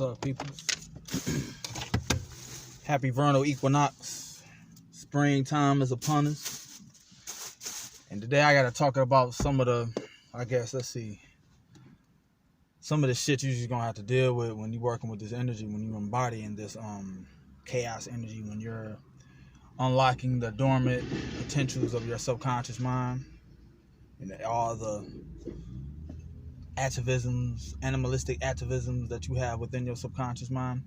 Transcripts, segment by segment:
up, people? Happy Vernal Equinox. Springtime is upon us. And today I got to talk about some of the, some of the shit you're just going to have to deal with when you're working with this energy, when you're embodying this chaos energy, when you're unlocking the dormant potentials of your subconscious mind and all the animalistic atavisms that you have within your subconscious mind.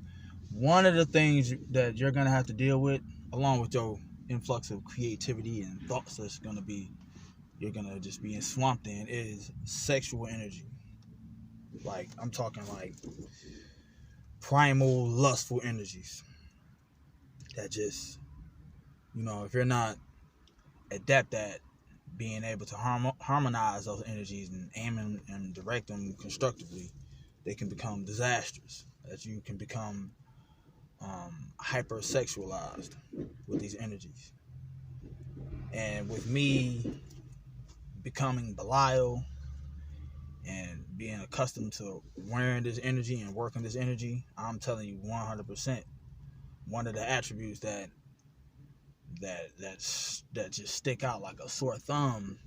One of the things that you're going to have to deal with, along with your influx of creativity and thoughts you're going to just be swamped in, is sexual energy. Like, I'm talking like primal, lustful energies that just, if you're not adept at being able to harmonize those energies and aim and direct them constructively, they can become disastrous. That you can become hypersexualized with these energies. And with me becoming Belial and being accustomed to wearing this energy and working this energy, I'm telling you 100%, one of the attributes that just stick out like a sore thumb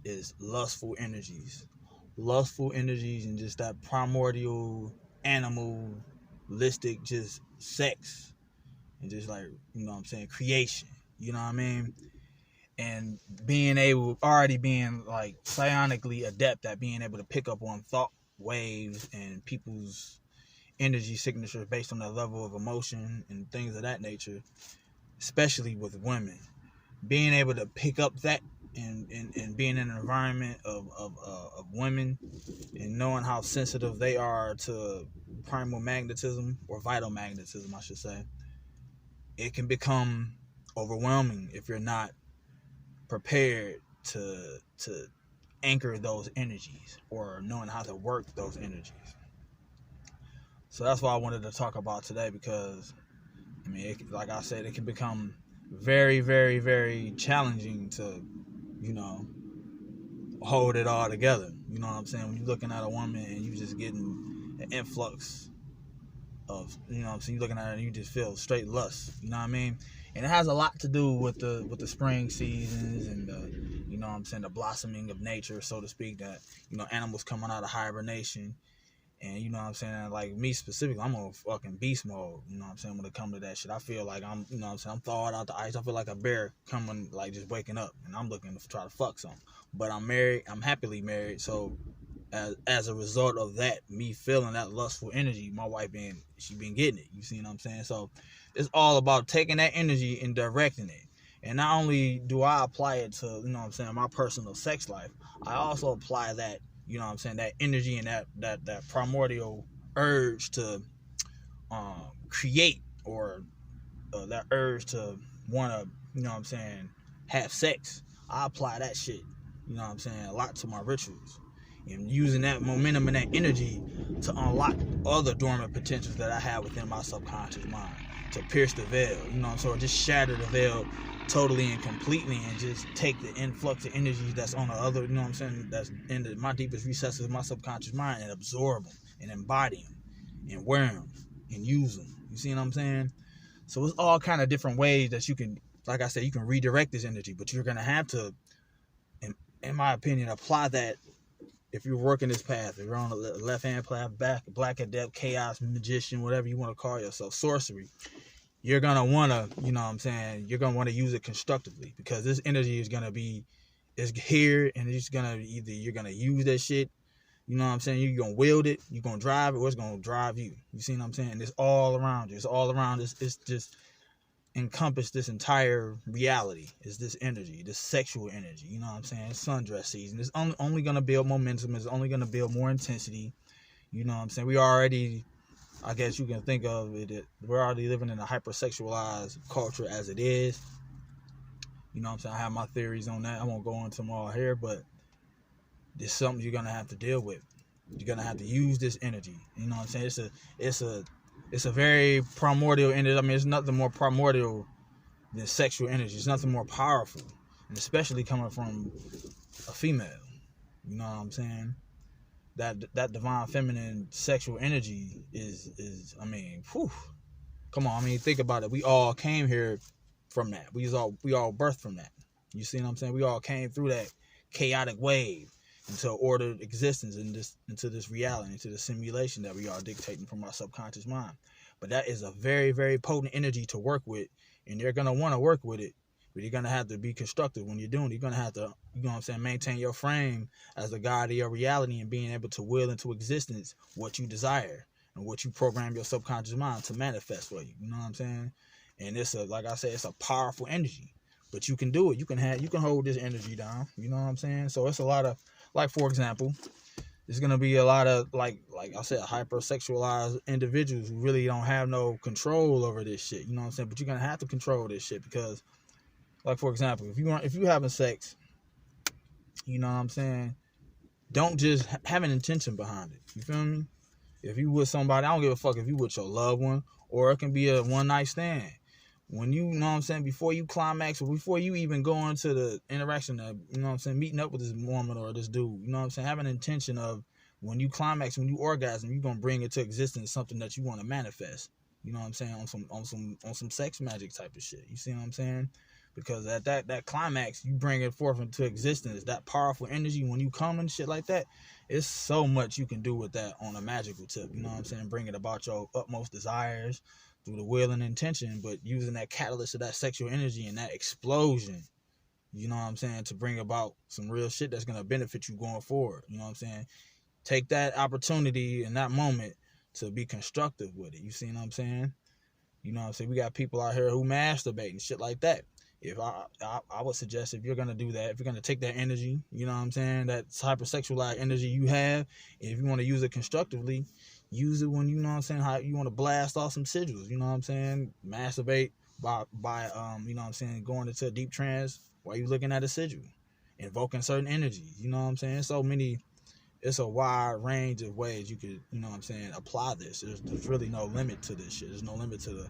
is lustful energies and just that primordial animalistic just sex and just like, creation, and already being like psionically adept at being able to pick up on thought waves and people's energy signatures based on their level of emotion and things of that nature, especially with women, being able to pick up that and being in an environment of women and knowing how sensitive they are to primal magnetism, or vital magnetism, I should say, it can become overwhelming if you're not prepared to anchor those energies or knowing how to work those energies. So that's why I wanted to talk about today, because like I said, it can become very, very, very challenging to, hold it all together. You know what I'm saying? When you're looking at a woman and you just getting an influx of, you're looking at her and you just feel straight lust. You know what I mean? And it has a lot to do with the spring seasons and the blossoming of nature, so to speak. That animals coming out of hibernation. And like me specifically, I'm on fucking beast mode, when it comes to that shit. I feel like I'm thawed out the ice. I feel like a bear coming, like just waking up, and I'm looking to try to fuck something. But I'm married, I'm happily married, so as a result of that, me feeling that lustful energy, my wife she been getting it, you see what I'm saying? So it's all about taking that energy and directing it. And not only do I apply it to, my personal sex life, I also apply that, that energy and that primordial urge to create, or that urge to want to, have sex. I apply that shit, a lot to my rituals. And using that momentum and that energy to unlock other dormant potentials that I have within my subconscious mind, to pierce the veil, so just shatter the veil totally and completely, and just take the influx of energies that's on the other, that's in my deepest recesses of my subconscious mind, and absorb them and embody them and wear them and use them. You see what I'm saying? So it's all kind of different ways that you can, like I said, you can redirect this energy, but you're going to have to, in my opinion, apply that. If you're working this path, if you're on the left-hand path, black adept, chaos, magician, whatever you want to call yourself, sorcery, you're going to want to, you're going to want to use it constructively, because this energy is here, and it's going to you're going to use that shit, you're going to wield it, you're going to drive it, or it's going to drive you. You see what I'm saying? It's all around you. It's all around us. It's just encompass this entire reality. Is this energy, this sexual energy, It's sundress season. It's only going to build momentum. It's only going to build more intensity. We already, I guess you can think of it, we're already living in a hypersexualized culture as it is. I have my theories on that. I won't go into them all here, but it's something you're going to have to deal with. You're going to have to use this energy. It's a very primordial energy. It's nothing more primordial than sexual energy. It's nothing more powerful, and especially coming from a female. You know what I'm saying? that divine feminine sexual energy is I mean, whew, come on, I mean, think about it. We all came here from that. We all birthed from that. You see what I'm saying? We all came through that chaotic wave into ordered existence into this reality, into the simulation that we are dictating from our subconscious mind. But that is a very, very potent energy to work with, and you're gonna want to work with it. But you're gonna have to be constructive when you're doing it. You're gonna have to, you know what I'm saying, maintain your frame as the guide of your reality and being able to will into existence what you desire and what you program your subconscious mind to manifest for you. You know what I'm saying? And it's like I said, it's a powerful energy. But you can do it. You can hold this energy down. You know what I'm saying? So it's a lot of, like, for example, there's gonna be a lot of like I said, hypersexualized individuals who really don't have no control over this shit. You know what I'm saying? But you're gonna have to control this shit because, like, for example, if you having sex, you know what I'm saying, don't just have an intention behind it. You feel me? If you with somebody, I don't give a fuck if you with your loved one, or it can be a one night stand. When you know what I'm saying, before you climax or before you even go into the interaction of, you know what I'm saying, meeting up with this woman or this dude, you know what I'm saying, have an intention of when you climax, when you orgasm, you're gonna bring into existence something that you want to manifest. You know what I'm saying, on some sex magic type of shit. You see what I'm saying? Because at that climax, you bring it forth into existence. That powerful energy when you come and shit like that, it's so much you can do with that on a magical tip. You know what I'm saying? Bring it about your utmost desires through the will and intention, but using that catalyst of that sexual energy and that explosion, you know what I'm saying, to bring about some real shit that's going to benefit you going forward. You know what I'm saying? Take that opportunity in that moment to be constructive with it. You see what I'm saying? You know what I'm saying? We got people out here who masturbate and shit like that. If I would suggest, if you're going to do that, if you're going to take that energy, you know what I'm saying, that hypersexualized energy you have, if you want to use it constructively, use it when, you know what I'm saying, how you want to blast off some sigils, you know what I'm saying, masturbate by you know what I'm saying, going into a deep trance while you're looking at a sigil, invoking certain energies, you know what I'm saying. So many, it's a wide range of ways you could, you know what I'm saying, apply this. There's really no limit to this shit. There's no limit to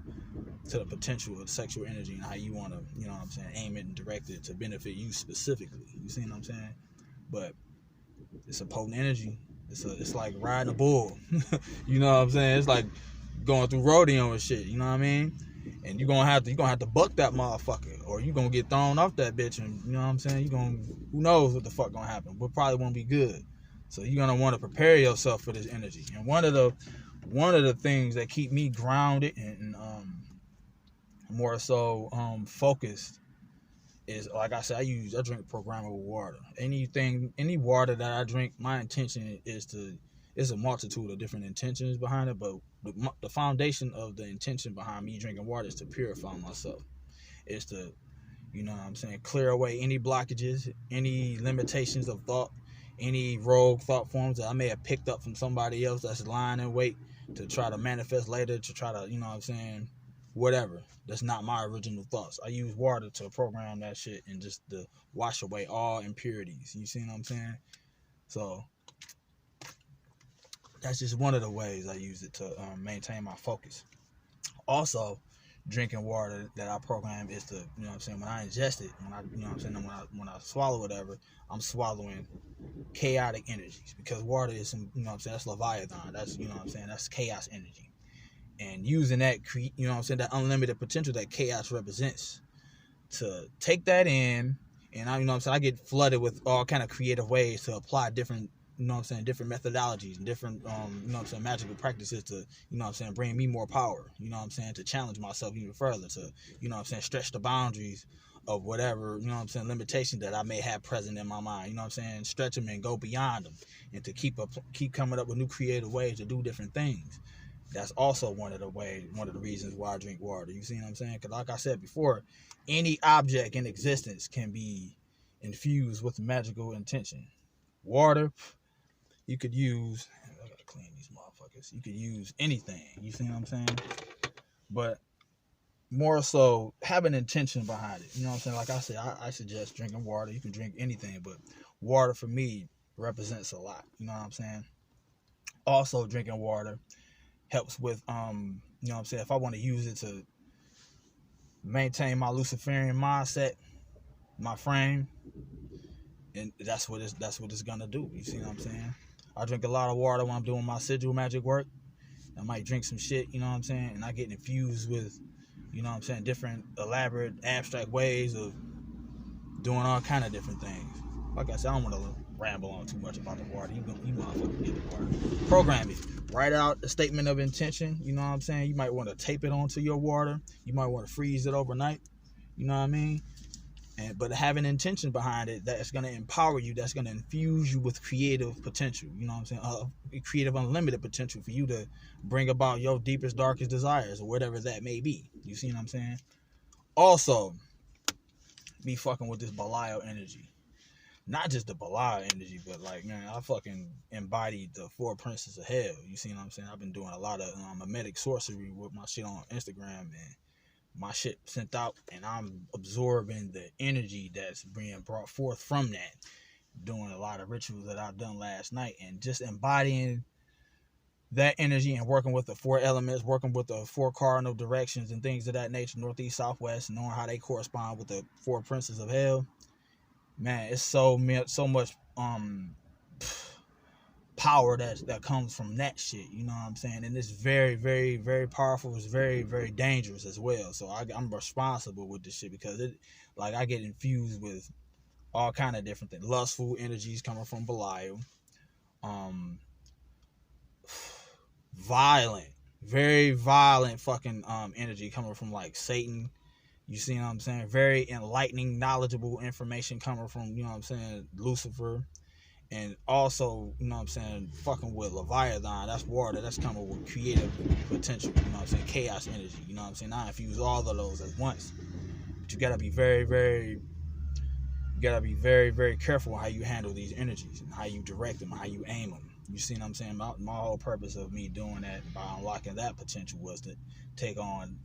the potential of sexual energy and how you want to, you know what I'm saying, aim it and direct it to benefit you specifically. You see what I'm saying? But it's a potent energy. It's like riding a bull. You know what I'm saying? It's like going through rodeo and shit. You know what I mean? And you're gonna have to buck that motherfucker, or you're gonna get thrown off that bitch, and you know what I'm saying? Who knows what the fuck gonna happen, but probably won't be good. So you're gonna want to prepare yourself for this energy. And one of the things that keep me grounded and more so focused is, like I said, I drink programmable water. Any water that I drink, my intention is it's a multitude of different intentions behind it, but the foundation of the intention behind me drinking water is to purify myself. It's to, you know what I'm saying, clear away any blockages, any limitations of thought, any rogue thought forms that I may have picked up from somebody else that's lying in wait to try to manifest later, to try to, you know what I'm saying, whatever. That's not my original thoughts. I use water to program that shit and just to wash away all impurities. You see what I'm saying? So that's just one of the ways I use it to maintain my focus. Also, drinking water that I program is to, you know what I'm saying, when I ingest it, you know what I'm saying, when I swallow whatever, I'm swallowing chaotic energies, because water is some, you know what I'm saying, that's Leviathan. That's, you know what I'm saying, that's chaos energy. And using that, you know what I'm saying, that unlimited potential that chaos represents, to take that in, and I, you know what I'm saying, I get flooded with all kind of creative ways to apply different, you know what I'm saying, different methodologies and different, you know what I'm saying, magical practices to, you know what I'm saying, bring me more power, you know what I'm saying, to challenge myself even further, to, you know what I'm saying, stretch the boundaries of whatever, you know what I'm saying, limitations that I may have present in my mind, you know what I'm saying, stretch them and go beyond them, and to keep coming up with new creative ways to do different things. That's also one of the reasons why I drink water. You see what I'm saying? Because like I said before, any object in existence can be infused with magical intention. Water, you could use, I gotta clean these motherfuckers. You could use anything. You see what I'm saying? But more so, have an intention behind it. You know what I'm saying? Like I said, I suggest drinking water. You can drink anything, but water for me represents a lot. You know what I'm saying? Also, drinking water helps with, you know what I'm saying, if I want to use it to maintain my Luciferian mindset, my frame, and that's what it's gonna do. You see what I'm saying? I drink a lot of water when I'm doing my sigil magic work. I might drink some shit, you know what I'm saying? And I get infused with, you know what I'm saying, different elaborate abstract ways of doing all kind of different things. Like I said, I don't want to ramble on too much about the water. You motherfuckers get the water. Program it. Write out a statement of intention. You know what I'm saying? You might want to tape it onto your water. You might want to freeze it overnight. You know what I mean? But have an intention behind it that's going to empower you, that's going to infuse you with creative potential. You know what I'm saying? Creative unlimited potential for you to bring about your deepest, darkest desires or whatever that may be. You see what I'm saying? Also, be fucking with this Belial energy. Not just the Belial energy, but like, man, I fucking embodied the 4 princes of hell. You see what I'm saying? I've been doing a lot of mimetic sorcery with my shit on Instagram, and my shit sent out, and I'm absorbing the energy that's being brought forth from that. Doing a lot of rituals that I've done last night, and just embodying that energy and working with the 4 elements, working with the 4 cardinal directions and things of that nature, northeast, southwest, knowing how they correspond with the 4 princes of hell. Man, it's so much power that comes from that shit, you know what I'm saying? And it's very, very, very powerful. It's very, very dangerous as well. So I'm responsible with this shit because I get infused with all kind of different things. Lustful energies coming from Belial. Violent, very violent fucking energy coming from like Satan. You see what I'm saying? Very enlightening, knowledgeable information coming from, you know what I'm saying, Lucifer. And also, you know what I'm saying, fucking with Leviathan, that's water, that's coming with creative potential, you know what I'm saying, chaos energy, you know what I'm saying? I infuse all of those at once. But you gotta be very, very careful how you handle these energies and how you direct them, how you aim them. You see what I'm saying? My whole purpose of me doing that by unlocking that potential was to take on,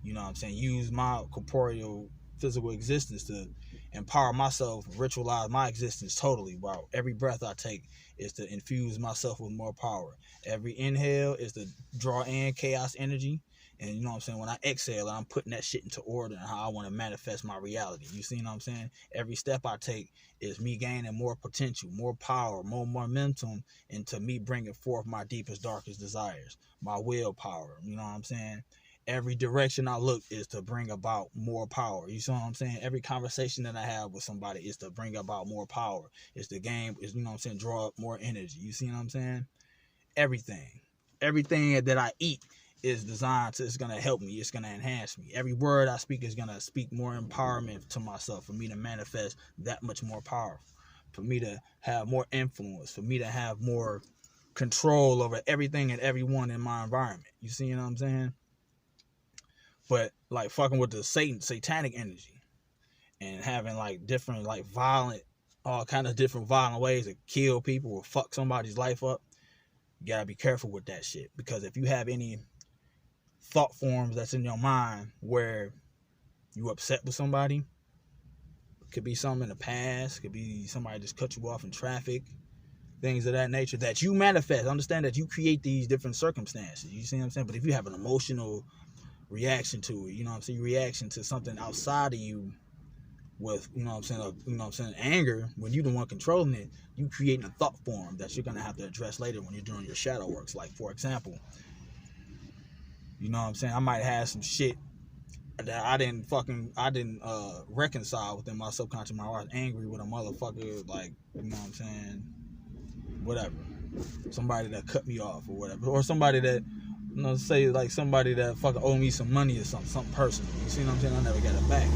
you know what I'm saying, use my corporeal physical existence to empower myself, ritualize my existence totally. Wow, every breath I take is to infuse myself with more power. Every inhale is to draw in chaos energy. And you know what I'm saying, when I exhale, I'm putting that shit into order and how I want to manifest my reality. You see what I'm saying? Every step I take is me gaining more potential, more power, more momentum into me bringing forth my deepest, darkest desires, my willpower. You know what I'm saying? Every direction I look is to bring about more power. You see what I'm saying? Every conversation that I have with somebody is to bring about more power. It's the game, is, you know what I'm saying, draw up more energy. You see what I'm saying? Everything that I eat is designed to, it's going to help me. It's going to enhance me. Every word I speak is going to speak more empowerment to myself, for me to manifest that much more power, for me to have more influence, for me to have more control over everything and everyone in my environment. You see what I'm saying? But like fucking with the satanic energy and having like different, like violent, all kind of different violent ways to kill people or fuck somebody's life up, you gotta be careful with that shit. Because if you have any thought forms that's in your mind where you upset with somebody, it could be something in the past, could be somebody just cut you off in traffic, things of that nature that you manifest. Understand that you create these different circumstances. You see what I'm saying? But if you have an emotional reaction to it, you know what I'm saying, reaction to something outside of you with, you know what I'm saying, anger, when you're the one controlling it, you creating a thought form that you're gonna have to address later when you're doing your shadow works. Like, for example, you know what I'm saying, I might have some shit that I didn't reconcile within my subconscious mind. I was angry with a motherfucker, like, you know what I'm saying, whatever, somebody that cut me off or whatever, or somebody that, you know, say like somebody that fucking owe me some money or something personal. You see what I'm saying? I never got it back.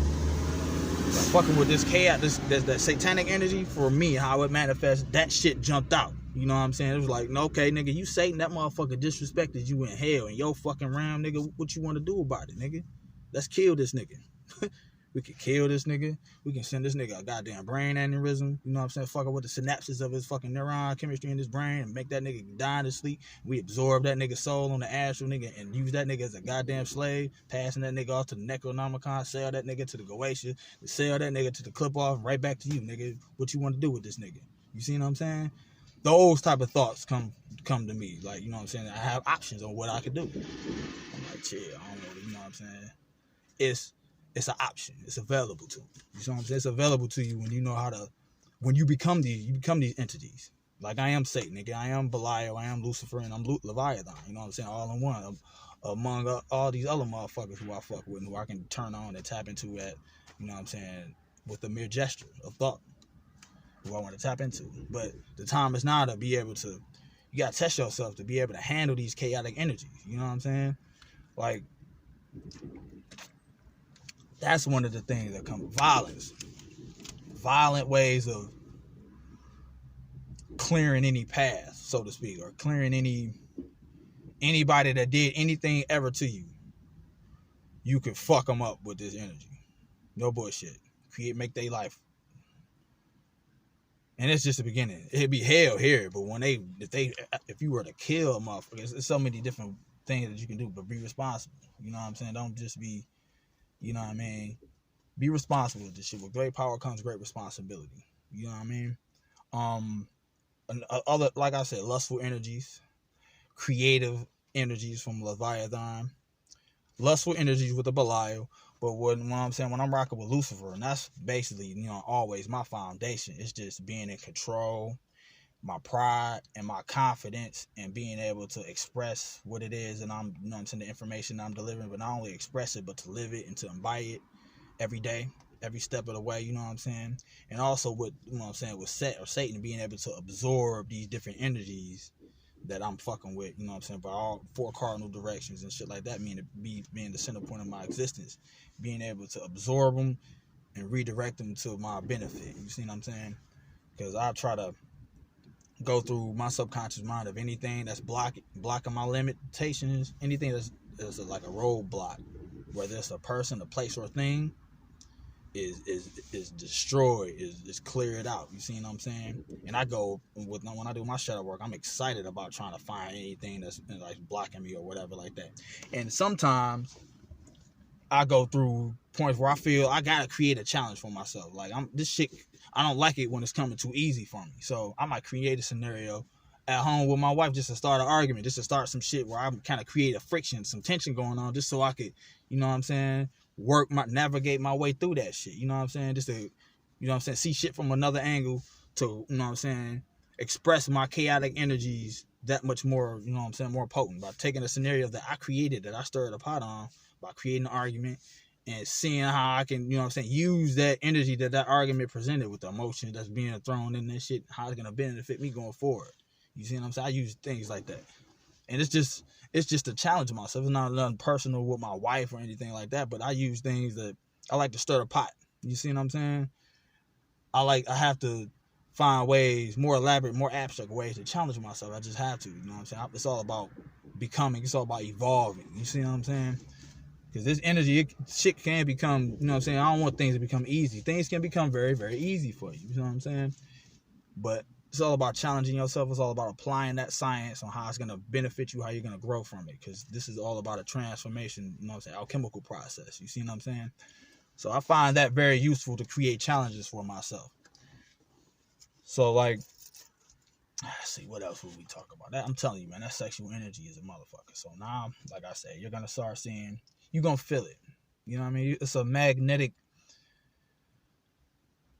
But fucking with this chaos, that satanic energy, for me, how it manifests, that shit jumped out. You know what I'm saying? It was like, no, okay, nigga, you Satan, that motherfucker disrespected you in hell, and your fucking realm, nigga, what you want to do about it, nigga? Let's kill this nigga. We can kill this nigga. We can send this nigga a goddamn brain aneurysm. You know what I'm saying? Fucking with the synapses of his fucking neuron chemistry in his brain and make that nigga die in his sleep. We absorb that nigga's soul on the astral, nigga, and use that nigga as a goddamn slave, passing that nigga off to the Necronomicon, sell that nigga to the Goetia, sell that nigga to the clip off, right back to you, nigga. What you want to do with this nigga? You see what I'm saying? Those type of thoughts come to me. Like, you know what I'm saying? I have options on what I could do. I'm like, chill, I don't know, you know what I'm saying? It's an option. It's available to you. You know what I'm saying? It's available to you when you know how to, when you become these entities. Like I am Satan, nigga. I am Belial, I am Lucifer, and I'm Leviathan. You know what I'm saying? All in one. Among all these other motherfuckers who I fuck with and who I can turn on and tap into at, you know what I'm saying, with a mere gesture of thought, who I want to tap into. But the time is now to be able to, you gotta test yourself to be able to handle these chaotic energies. You know what I'm saying? Like, that's one of the things that come with violence. Violent ways of clearing any path, so to speak, or clearing anybody that did anything ever to you. You could fuck them up with this energy. No bullshit. Make their life. And it's just the beginning. It'd be hell here, but if you were to kill a motherfucker, there's so many different things that you can do, but be responsible. You know what I'm saying? Don't just be, you know what I mean? Be responsible with this shit. With great power comes great responsibility. You know what I mean? Other, like I said, lustful energies, creative energies from Leviathan, lustful energies with the Belial. But what I'm saying, when I'm rocking with Lucifer, and that's basically, you know, always my foundation. It's just being in control, my pride and my confidence, and being able to express what it is, and I'm, you know what I'm saying, the information I'm delivering, but not only express it, but to live it and to embody it every day, every step of the way. You know what I'm saying? And also with, you know what I'm saying, with Satan being able to absorb these different energies that I'm fucking with, you know what I'm saying, by all four cardinal directions and shit like that, being the center point of my existence, being able to absorb them and redirect them to my benefit. You see what I'm saying? Because I try to go through my subconscious mind of anything that's blocking my limitations, anything that's like a roadblock, whether it's a person, a place, or a thing, is destroyed, is cleared out. You see what I'm saying? And I go with, when I do my shadow work, I'm excited about trying to find anything that's like blocking me or whatever like that. And sometimes I go through points where I feel I gotta create a challenge for myself. Like, this shit, I don't like it when it's coming too easy for me. So I might create a scenario at home with my wife just to start an argument, just to start some shit where I kind of create a friction, some tension going on, just so I could, you know what I'm saying, navigate my way through that shit. You know what I'm saying? Just to, you know what I'm saying, see shit from another angle to, you know what I'm saying, express my chaotic energies that much more, you know what I'm saying, more potent by taking a scenario that I created, that I stirred a pot on, by creating an argument and seeing how I can, you know what I'm saying, use that energy that argument presented with the emotion that's being thrown in this shit, how it's going to benefit me going forward. You see what I'm saying? I use things like that. And it's just to challenge myself. It's not nothing personal with my wife or anything like that, but I use things that I like to stir the pot. You see what I'm saying? I have to find ways, more elaborate, more abstract ways to challenge myself. I just have to, you know what I'm saying? It's all about becoming. It's all about evolving. You see what I'm saying? Because this energy, shit can become, you know what I'm saying? I don't want things to become easy. Things can become very, very easy for you. You know what I'm saying? But it's all about challenging yourself. It's all about applying that science on how it's going to benefit you, how you're going to grow from it. Because this is all about a transformation, you know what I'm saying, alchemical process. You see what I'm saying? So I find that very useful to create challenges for myself. So, like, let's see, what else would we talk about? That, I'm telling you, man, that sexual energy is a motherfucker. So now, like I said, you're going to start seeing, you're going to feel it. You know what I mean? It's a magnetic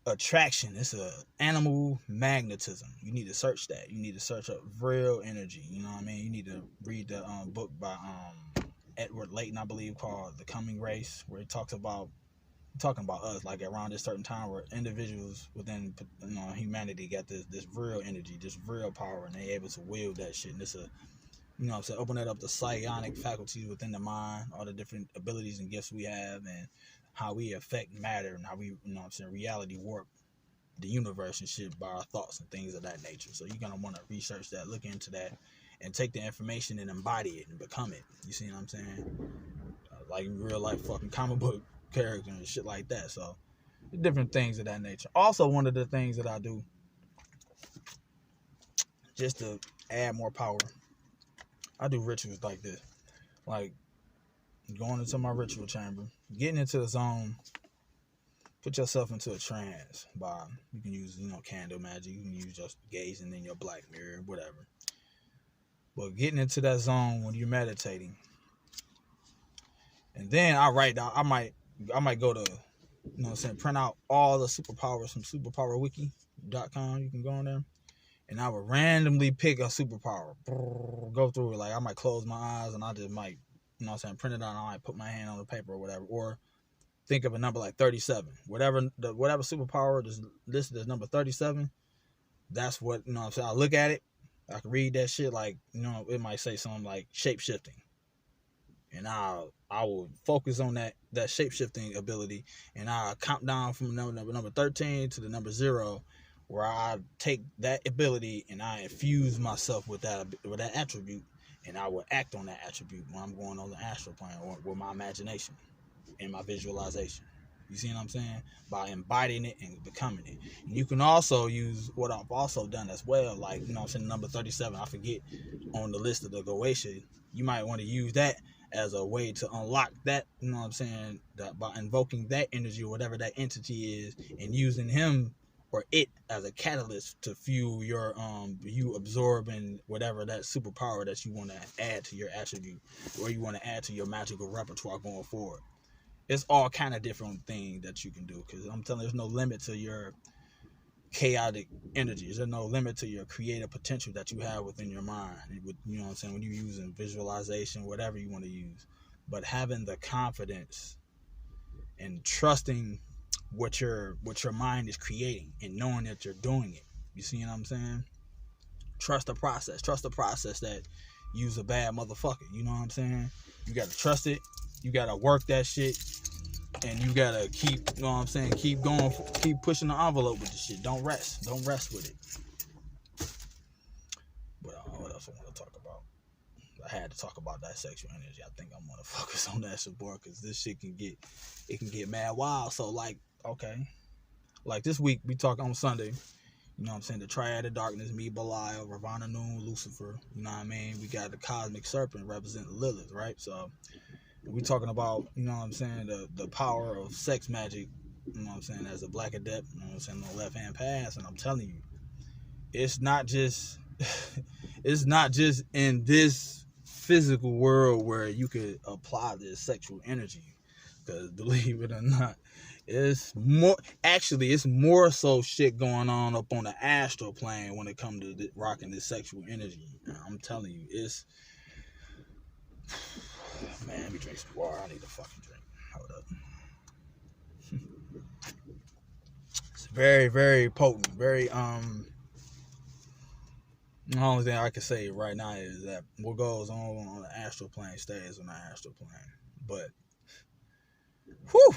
attraction. It's a animal magnetism. You need to search that. You need to search up real energy. You know what I mean? You need to read the book by Edward Layton, I believe, called The Coming Race, where he talking about us, like around this certain time where individuals within, you know, humanity got this real energy, this real power, and they able to wield that shit. And it's a, you know what I'm saying, open that up to psionic faculties within the mind, all the different abilities and gifts we have, and how we affect matter, and how we, you know what I'm saying, reality warp the universe and shit by our thoughts and things of that nature. So you're gonna want to research that, look into that, and take the information and embody it and become it. You see what I'm saying? Like real life fucking comic book character and shit like that. So different things of that nature. Also, one of the things that I do just to add more power, I do rituals like this, like going into my ritual chamber, getting into the zone. Put yourself into a trance by, you can use, you know, candle magic, you can use just gazing in your black mirror, whatever. But getting into that zone when you're meditating. And then I write down, I might go to, you know what I'm saying, print out all the superpowers from superpowerwiki.com. You can go on there and I would randomly pick a superpower, go through it. Like I might close my eyes and I just might, you know what I'm saying, print it out and I might put my hand on the paper or whatever. Or think of a number like 37. Whatever superpower is listed as number 37, that's what, you know what I'm saying. I look at it, I can read that shit like, you know, it might say something like shape shifting. And I will focus on that shape shifting ability, and I'll count down from number 13 to the number 0, where I take that ability and I infuse myself with that attribute, and I will act on that attribute when I'm going on the astral plane or with my imagination and my visualization. You see what I'm saying? By embodying it and becoming it. And you can also use what I've also done as well, like, you know what I'm saying, number 37, I forget, on the list of the Goetia. You might want to use that as a way to unlock that, you know what I'm saying, that by invoking that energy or whatever that entity is, and using him or it as a catalyst to fuel your you absorbing whatever that superpower that you want to add to your attribute, or you want to add to your magical repertoire going forward. It's all kind of different things that you can do, because I'm telling you, there's no limit to your chaotic energies. There's no limit to your creative potential that you have within your mind. You know what I'm saying? When you're using visualization, whatever you want to use, but having the confidence and trusting what your mind is creating and knowing that you're doing it. You see what I'm saying? Trust the process. Trust the process that you's a bad motherfucker. You know what I'm saying? You got to trust it. You got to work that shit. And you got to keep, you know what I'm saying, keep going, keep pushing the envelope with the shit. Don't rest. Don't rest with it. But what else I want to talk about? I had to talk about that sexual energy. I think I'm going to focus on that shit more, because this shit can get mad wild. So, like, okay. Like this week, we talk on Sunday. You know what I'm saying? The triad of darkness, me, Belial, Ravana Noon, Lucifer. You know what I mean? We got the cosmic serpent representing Lilith, right? So we talking about, you know what I'm saying, the power of sex magic, you know what I'm saying, as a black adept, you know what I'm saying, on the left hand path. And I'm telling you, it's not just in this physical world where you could apply this sexual energy. Because believe it or not, it's more so shit going on up on the astral plane when it comes to rocking this sexual energy. I'm telling you, it's, man, let me drink some water. I need a fucking drink. Hold up. It's very, very potent. Very, the only thing I can say right now is that what goes on the astral plane stays on the astral plane. But, whew,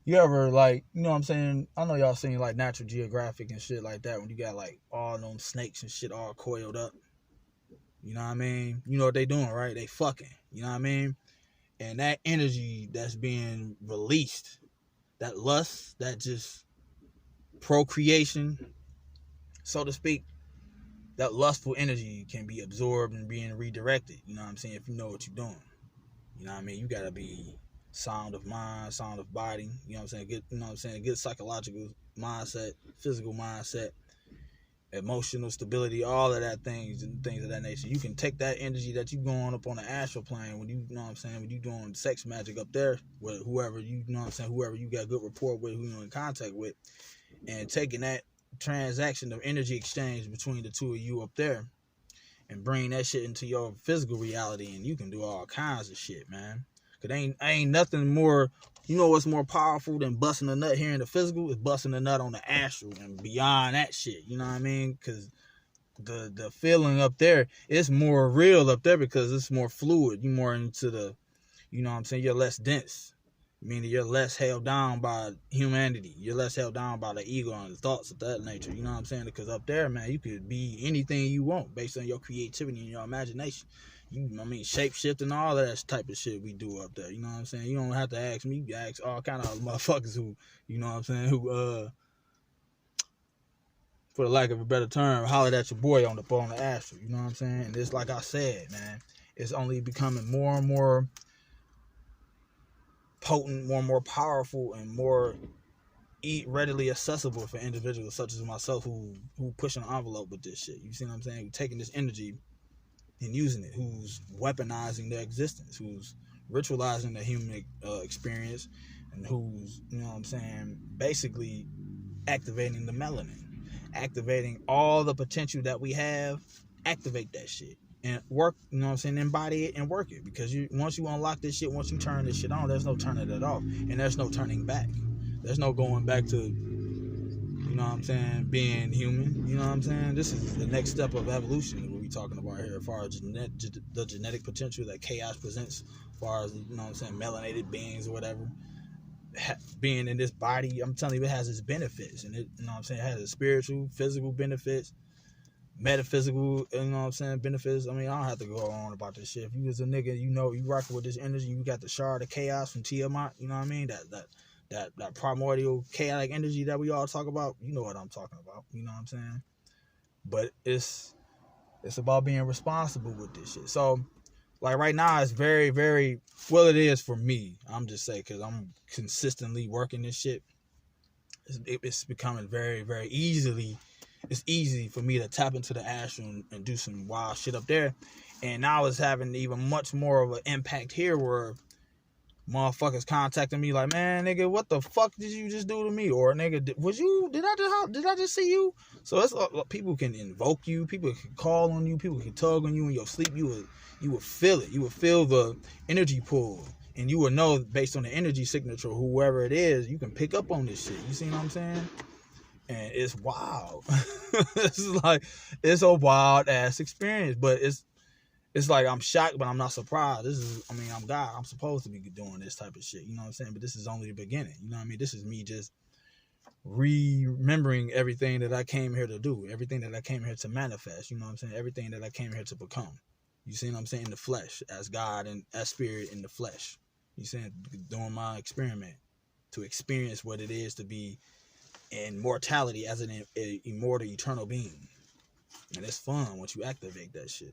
you ever, like, you know what I'm saying? I know y'all seen like Natural Geographic and shit like that, when you got like all them snakes and shit all coiled up. You know what I mean? You know what they doing, right? They fucking. You know what I mean? And that energy that's being released, that lust, that just procreation, so to speak, that lustful energy can be absorbed and being redirected. You know what I'm saying? If you know what you're doing. You know what I mean? You got to be sound of mind, sound of body. You know what I'm saying? Good, you know what I'm saying? Good psychological mindset, physical mindset, emotional stability, all of that things of that nature. You can take that energy that you going up on the astral plane when you know what I'm saying, when you doing sex magic up there with whoever you know what I'm saying, whoever you got good rapport with, who you're in contact with, and taking that transaction of energy exchange between the two of you up there and bring that shit into your physical reality, and you can do all kinds of shit, man. Cause ain't nothing more. You know what's more powerful than busting a nut here in the physical? Is busting a nut on the astral and beyond that shit. You know what I mean? Cause the feeling up there, it's more real up there because it's more fluid. You more into the, you know what I'm saying? You're less dense. Meaning you're less held down by humanity. You're less held down by the ego and the thoughts of that nature. You know what I'm saying? Because up there, man, you could be anything you want based on your creativity and your imagination. Shape shifting, all of that type of shit we do up there. You know what I'm saying? You don't have to ask me. You ask all kind of motherfuckers who, you know what I'm saying, who, for the lack of a better term, hollered at your boy on the astral. You know what I'm saying? And it's like I said, man, it's only becoming more and more potent, more and more powerful, and more readily accessible for individuals such as myself who pushing the envelope with this shit. You see what I'm saying? Who taking this energy and using it, who's weaponizing their existence, who's ritualizing the human experience, and who's, you know what I'm saying, basically activating the melanin. activating all the potential that we have. Activate that shit and work, you know what I'm saying, embody it and work it, because once you unlock this shit, once you turn this shit on, there's no turning it off, and there's no turning back. There's no going back to, you know what I'm saying, being human. You know what I'm saying? This is the next step of evolution, what we talking about here, as far as the genetic potential that chaos presents, as far as, you know what I'm saying, melanated beings or whatever. Being in this body, I'm telling you, it has its benefits, and it, you know what I'm saying, it has its spiritual, physical benefits, metaphysical, you know what I'm saying, benefits. I mean, I don't have to go on about this shit. If you was a nigga, you know, you rocking with this energy, you got the shard of chaos from Tiamat, you know what I mean, that primordial chaotic energy that we all talk about, you know what I'm talking about, you know what I'm saying. But it's about being responsible with this shit. So like right now, it's very, very, well, it is for me. I'm just saying, because I'm consistently working this shit. It's becoming very, very easily. It's easy for me to tap into the astral and do some wild shit up there. And now it's having even much more of an impact here, where motherfuckers contacting me like, man, nigga, what the fuck did you just do to me? Or nigga, did I just see you? So it's people can invoke you, people can call on you, people can tug on you in your sleep. You would feel it. You would feel the energy pull, and you would know based on the energy signature, whoever it is, you can pick up on this shit. You see what I'm saying? And it's wild. It's a wild ass experience, but it's like I'm shocked, but I'm not surprised. I'm God. I'm supposed to be doing this type of shit. You know what I'm saying? But this is only the beginning. You know what I mean? This is me just remembering everything that I came here to do, everything that I came here to manifest. You know what I'm saying? Everything that I came here to become. You see what I'm saying? In the flesh, as God and as spirit in the flesh. You see, doing my experiment to experience what it is to be in mortality as an immortal, eternal being. And it's fun once you activate that shit.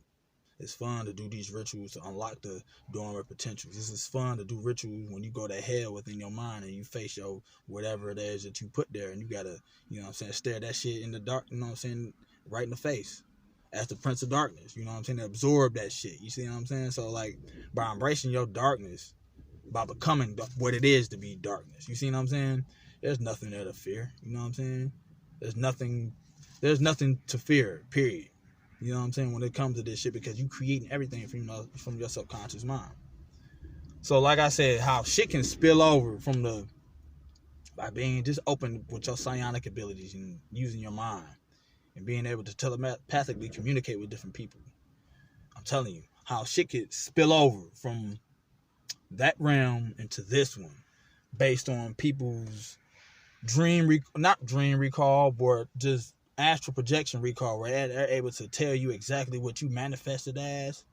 It's fun to do these rituals to unlock the dormant potentials. This is fun to do rituals when you go to hell within your mind and you face your whatever it is that you put there, and you gotta, you know what I'm saying, stare that shit in the dark, you know what I'm saying, right in the face. As the Prince of Darkness, you know what I'm saying, to absorb that shit. You see what I'm saying? So like, by embracing your darkness, by becoming what it is to be darkness, you see what I'm saying? There's nothing there to fear. You know what I'm saying? There's nothing to fear, period. You know what I'm saying, when it comes to this shit, because you creating everything from your subconscious mind. So like I said, how shit can spill over by being just open with your psionic abilities and using your mind and being able to telepathically communicate with different people. I'm telling you, how shit could spill over from that realm into this one based on people's not dream recall, but just astral projection recall, where they're able to tell you exactly what you manifested as.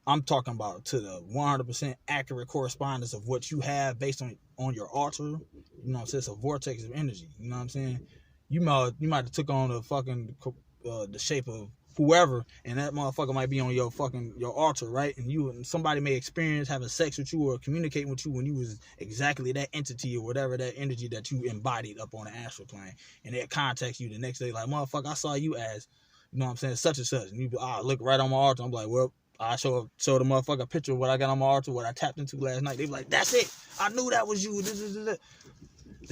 I'm talking about to the 100% accurate correspondence of what you have based on your altar. You know what I'm saying? It's a vortex of energy. You know what I'm saying? You might have took on the shape of whoever, and that motherfucker might be on your altar, right? And somebody may experience having sex with you or communicating with you when you was exactly that entity or whatever, that energy that you embodied up on the astral plane, and they contact you the next day like, motherfucker, I saw you as, you know what I'm saying, such and such, and you look right on my altar. I'm like, well, I show the motherfucker a picture of what I got on my altar, what I tapped into last night. They be like, that's it, I knew that was you. The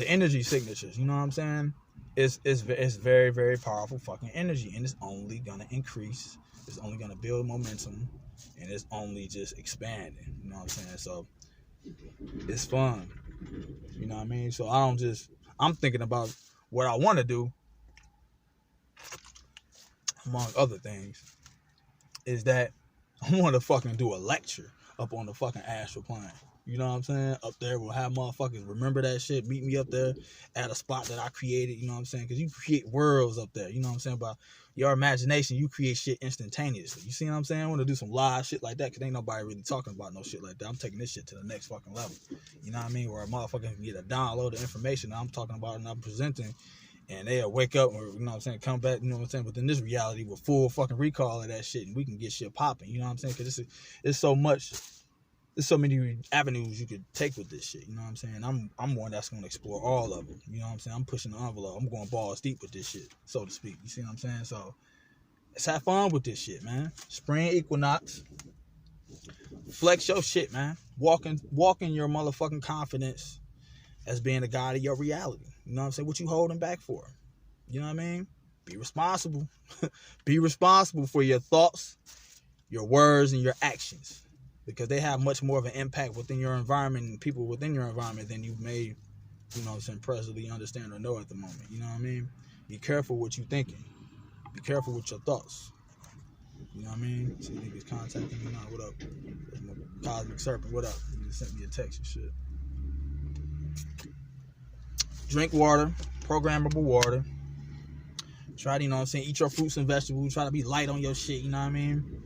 energy signatures, you know what I'm saying? It's very, very powerful fucking energy, and it's only gonna increase. It's only gonna build momentum, and it's only just expanding. You know what I'm saying? So it's fun. You know what I mean? So I'm thinking about what I want to do, among other things, is that I want to fucking do a lecture up on the fucking astral plane. You know what I'm saying? Up there, we'll have motherfuckers remember that shit, meet me up there at a spot that I created, you know what I'm saying? Because you create worlds up there, you know what I'm saying? By your imagination, you create shit instantaneously. You see what I'm saying? I want to do some live shit like that, because ain't nobody really talking about no shit like that. I'm taking this shit to the next fucking level. You know what I mean? Where a motherfucker can get a download of information that I'm talking about and I'm presenting, and they'll wake up, or, you know what I'm saying, come back, you know what I'm saying, within this reality with full fucking recall of that shit, and we can get shit popping, you know what I'm saying? Because it's so much. There's so many avenues you could take with this shit, you know what I'm saying? I'm one that's going to explore all of them, you know what I'm saying? I'm pushing the envelope. I'm going balls deep with this shit, so to speak. You see what I'm saying? So let's have fun with this shit, man. Spring equinox. Flex your shit, man. Walk in your motherfucking confidence as being the god of your reality. You know what I'm saying? What you holding back for? You know what I mean? Be responsible. Be responsible for your thoughts, your words, and your actions, because they have much more of an impact within your environment and people within your environment than you may, you know what I'm saying, presently understand or know at the moment. You know what I mean? Be careful what you're thinking. Be careful with your thoughts. You know what I mean? See niggas contacting me now. What up? Cosmic Serpent, what up? You just sent me a text and shit. Drink water, programmable water. Try to, you know what I'm saying, eat your fruits and vegetables. Try to be light on your shit, you know what I mean?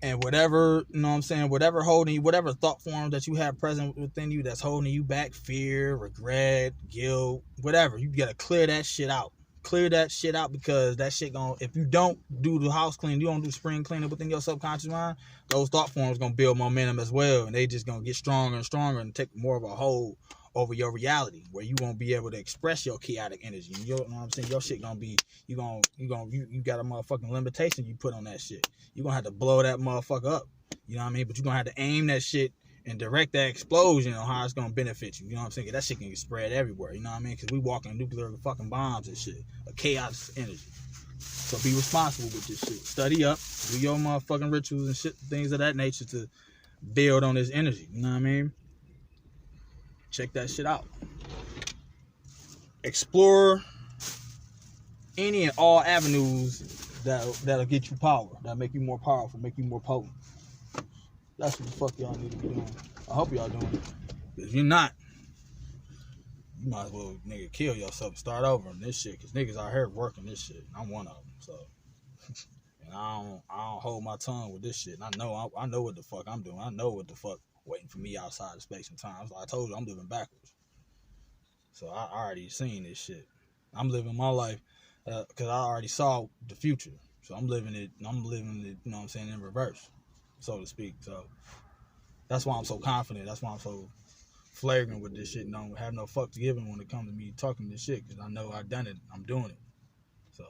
And whatever, you know what I'm saying, whatever holding you, whatever thought form that you have present within you that's holding you back, fear, regret, guilt, whatever, you gotta clear that shit out. Clear that shit out, because that shit gonna, if you don't do the house clean, you don't do spring cleaning within your subconscious mind, those thought forms gonna build momentum as well, and they just gonna get stronger and stronger and take more of a hold over your reality, where you won't be able to express your chaotic energy. You know what I'm saying? Your shit gonna be, you got a motherfucking limitation you put on that shit. You gonna have to blow that motherfucker up. You know what I mean? But you gonna have to aim that shit and direct that explosion on how it's gonna benefit you. You know what I'm saying? 'Cause that shit can get spread everywhere. You know what I mean? Because we walking nuclear fucking bombs and shit. A chaos energy. So be responsible with this shit. Study up. Do your motherfucking rituals and shit, things of that nature to build on this energy. You know what I mean? Check that shit out. Explore any and all avenues that'll get you power, that'll make you more powerful, make you more potent. That's what the fuck y'all need to be doing. I hope y'all doing it. If you're not, you might as well, nigga, kill yourself and start over on this shit, because niggas out here working this shit. I'm one of them, so. And I don't hold my tongue with this shit. And I know what the fuck I'm doing. I know what the fuck waiting for me outside of space and time. So I told you I'm living backwards. So I already seen this shit. I'm living my life because I already saw the future. So I'm living it, you know what I'm saying, in reverse, so to speak. So that's why I'm so confident. That's why I'm so flagrant with this shit and don't have no fuck to give him when it comes to me talking this shit, because I know I've done it. I'm doing it. So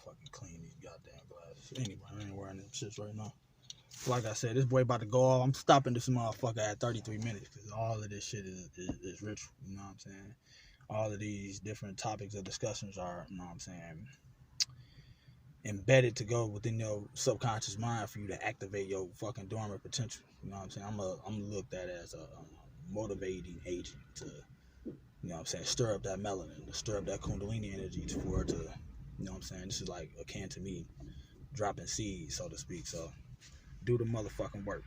fucking clean these goddamn glasses. Anyway, I ain't wearing them shits right now. Like I said, this boy about to go off. I'm stopping this motherfucker at 33 minutes, because all of this shit is ritual. You know what I'm saying? All of these different topics of discussions are, you know what I'm saying, embedded to go within your subconscious mind for you to activate your fucking dormant potential. You know what I'm saying? I'm looked at as a motivating agent to, you know what I'm saying, stir up that melanin, to stir up that kundalini energy for it to, you know what I'm saying? This is like akin to me dropping seeds, so to speak. So do the motherfucking work.